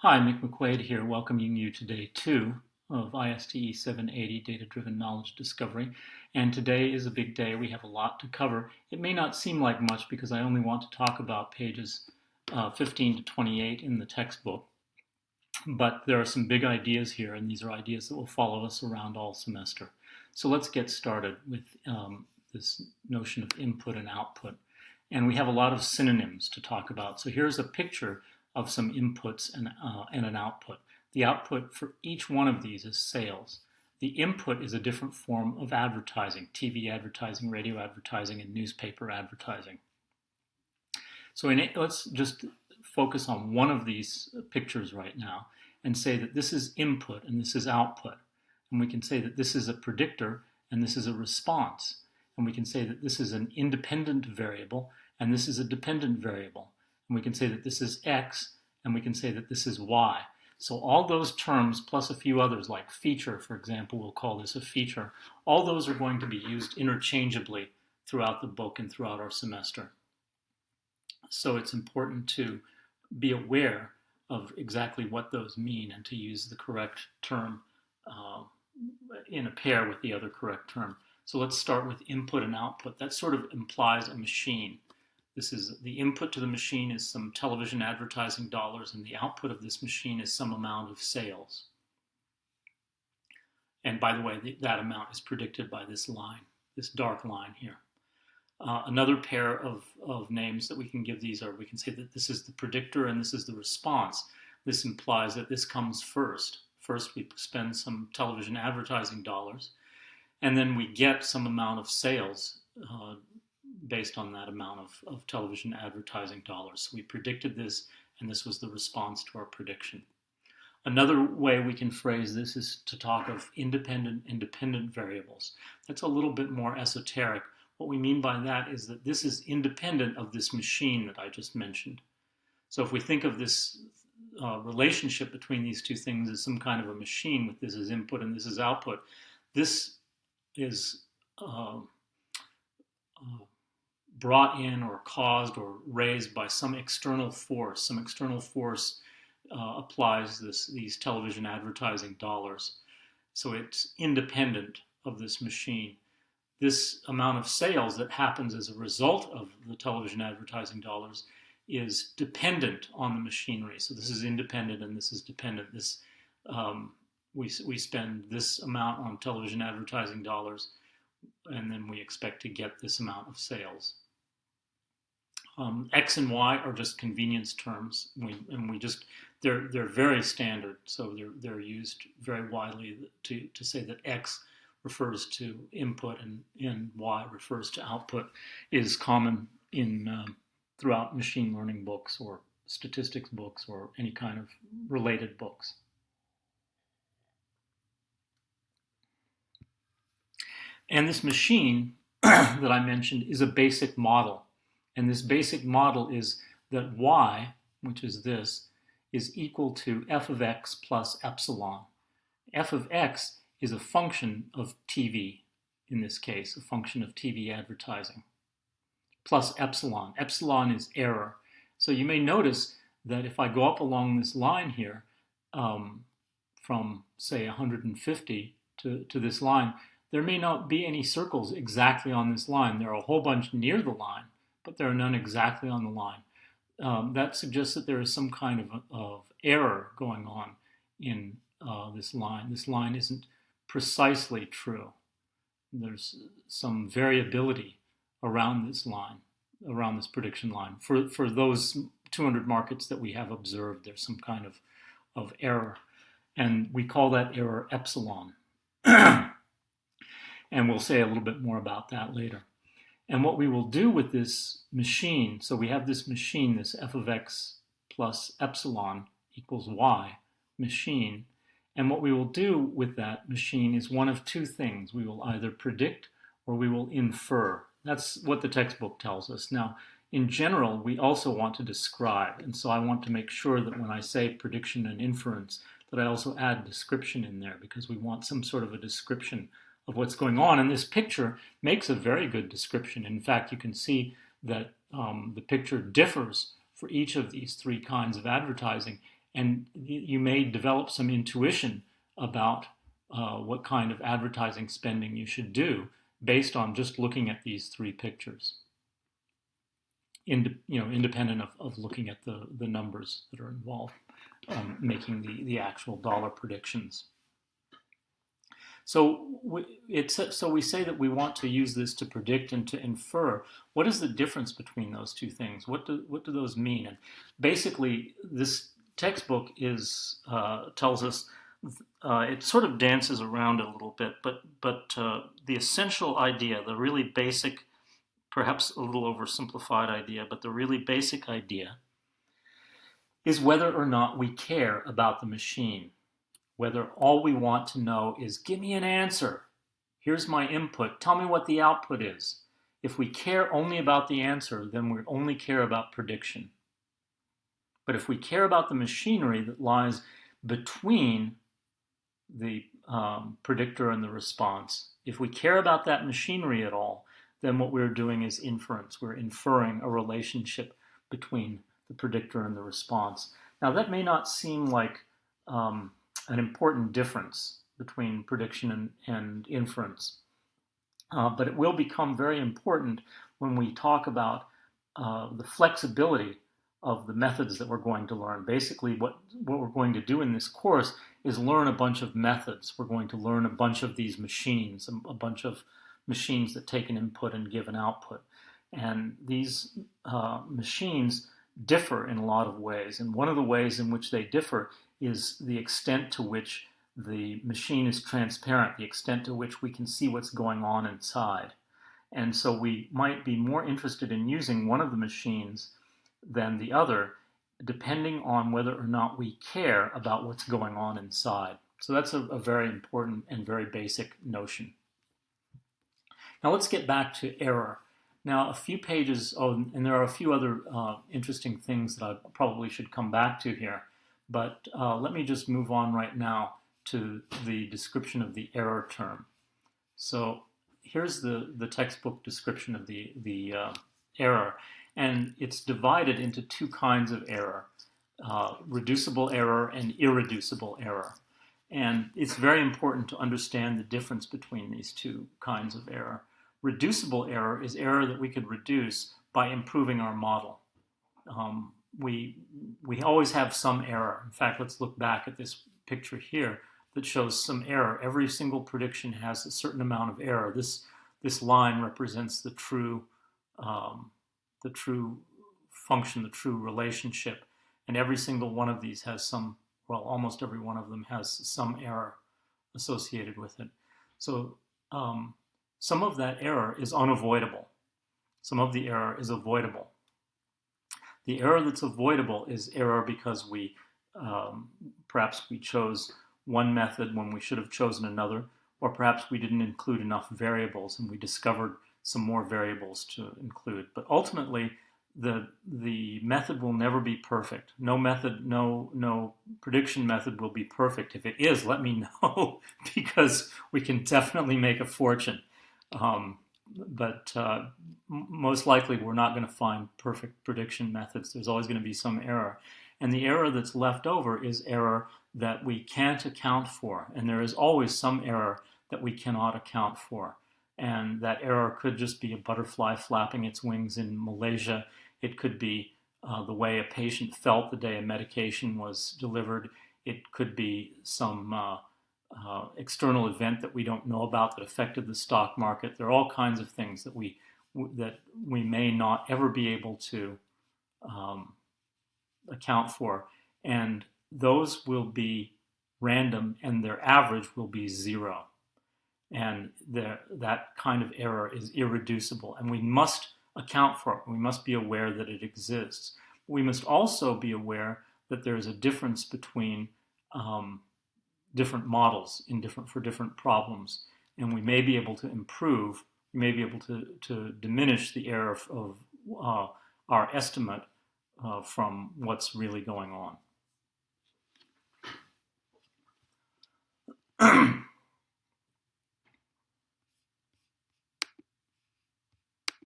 Hi, Mick McQuaid here, welcoming you to day 2 of iste780 Data-Driven Knowledge Discovery. And today is a big day. We have a lot to cover. It may not seem like much because I only want to talk about pages 15 to 28 in the textbook. But there are some big ideas here, and these are ideas that will follow us around all semester. So let's get started with this notion of input and output. And we have a lot of synonyms to talk about. So here's a picture of some inputs and an output. The output for each one of these is sales. The input is a different form of advertising, TV advertising, radio advertising, and newspaper advertising. So let's just focus on one of these pictures right now and say that this is input and this is output. And we can say that this is a predictor and this is a response. And we can say that this is an independent variable and this is a dependent variable. And we can say that this is X, and we can say that this is Y. So all those terms, plus a few others like feature, for example, we'll call this a feature, all those are going to be used interchangeably throughout the book and throughout our semester. So it's important to be aware of exactly what those mean and to use the correct term in a pair with the other correct term. So let's start with input and output. That sort of implies a machine. This is the input to the machine is some television advertising dollars, and the output of this machine is some amount of sales. And by the way, that amount is predicted by this line, this dark line here. Another pair of names that we can give these are, we can say that this is the predictor and this is the response. This implies that this comes first. First, we spend some television advertising dollars, and then we get some amount of sales based on that amount of television advertising dollars. So we predicted this, and this was the response to our prediction. Another way we can phrase this is to talk of independent and dependent variables. That's a little bit more esoteric. What we mean by that is that this is independent of this machine that I just mentioned. So if we think of this relationship between these two things as some kind of a machine with this is input and this is output, this is brought in or caused or raised by some external force. Some external force applies these television advertising dollars. So it's independent of this machine. This amount of sales that happens as a result of the television advertising dollars is dependent on the machinery. So this is independent and this is dependent. We spend this amount on television advertising dollars, and then we expect to get this amount of sales. X and Y are just convenience terms, they're very standard, so they're used very widely to say that X refers to input and Y refers to output. Is common in throughout machine learning books or statistics books or any kind of related books. And this machine that I mentioned is a basic model. And this basic model is that Y, which is this, is equal to f of x plus epsilon. F of x is a function of TV, in this case, a function of TV advertising, plus epsilon. Epsilon is error. So you may notice that if I go up along this line here, from, say, 150 to this line, there may not be any circles exactly on this line. There are a whole bunch near the line, but there are none exactly on the line. That suggests that there is some kind of error going on in this line. This line isn't precisely true. There's some variability around this line, around this prediction line. For those 200 markets that we have observed, there's some kind of error. And we call that error epsilon. And we'll say a little bit more about that later. And what we will do with this machine, so we have this machine, this f of x plus epsilon equals y machine. And what we will do with that machine is one of two things. We will either predict or we will infer. That's what the textbook tells us. Now, in general, we also want to describe. And so I want to make sure that when I say prediction and inference, that I also add description in there, because we want some sort of a description of what's going on. And this picture makes a very good description. In fact, you can see that the picture differs for each of these three kinds of advertising. and you may develop some intuition about what kind of advertising spending you should do based on just looking at these three pictures, independent of looking at the numbers that are involved, making the actual dollar predictions. So we say that we want to use this to predict and to infer. What is the difference between those two things? What do those mean? And basically, this textbook tells us it sort of dances around a little bit, but the essential idea, the really basic, perhaps a little oversimplified idea, but the really basic idea is whether or not we care about the machine. Whether all we want to know is, give me an answer. Here's my input. Tell me what the output is. If we care only about the answer, then we only care about prediction. But if we care about the machinery that lies between the predictor and the response, if we care about that machinery at all, then what we're doing is inference. We're inferring a relationship between the predictor and the response. Now, that may not seem like an important difference between prediction and inference, but it will become very important when we talk about the flexibility of the methods that we're going to learn. Basically, what we're going to do in this course is learn a bunch of methods. We're going to learn a bunch of these machines, a bunch of machines that take an input and give an output. And these machines differ in a lot of ways. And one of the ways in which they differ is the extent to which the machine is transparent, the extent to which we can see what's going on inside. And so we might be more interested in using one of the machines than the other, depending on whether or not we care about what's going on inside. So that's a very important and very basic notion. Now let's get back to error. Now a few pages, and there are a few other interesting things that I probably should come back to here, but let me just move on right now to the description of the error term. So here's the textbook description of the error, and it's divided into two kinds of error, reducible error and irreducible error. And it's very important to understand the difference between these two kinds of error. Reducible error is error that we could reduce by improving our model. We always have some error. In fact, let's look back at this picture here that shows some error. Every single prediction has a certain amount of error. This line represents the true function, the true relationship, and every single one of these has some, well, almost every one of them has some error associated with it. So some of that error is unavoidable. Some of the error is avoidable. The error that's avoidable is error because we perhaps we chose one method when we should have chosen another, or perhaps we didn't include enough variables and we discovered some more variables to include. But ultimately, the method will never be perfect. No method, no prediction method will be perfect. If it is, let me know, because we can definitely make a fortune. But most likely we're not going to find perfect prediction methods. There's always going to be some error. And the error that's left over is error that we can't account for. And there is always some error that we cannot account for. And that error could just be a butterfly flapping its wings in Malaysia. It could be the way a patient felt the day a medication was delivered. It could be some external event that we don't know about that affected the stock market. There are all kinds of things that we may not ever be able to account for, and those will be random, and their average will be 0. And that kind of error is irreducible, and we must account for it. We must be aware that it exists. We must also be aware that there is a difference between different models for different problems, and we may be able to improve, we may be able to diminish the error of our estimate from what's really going on.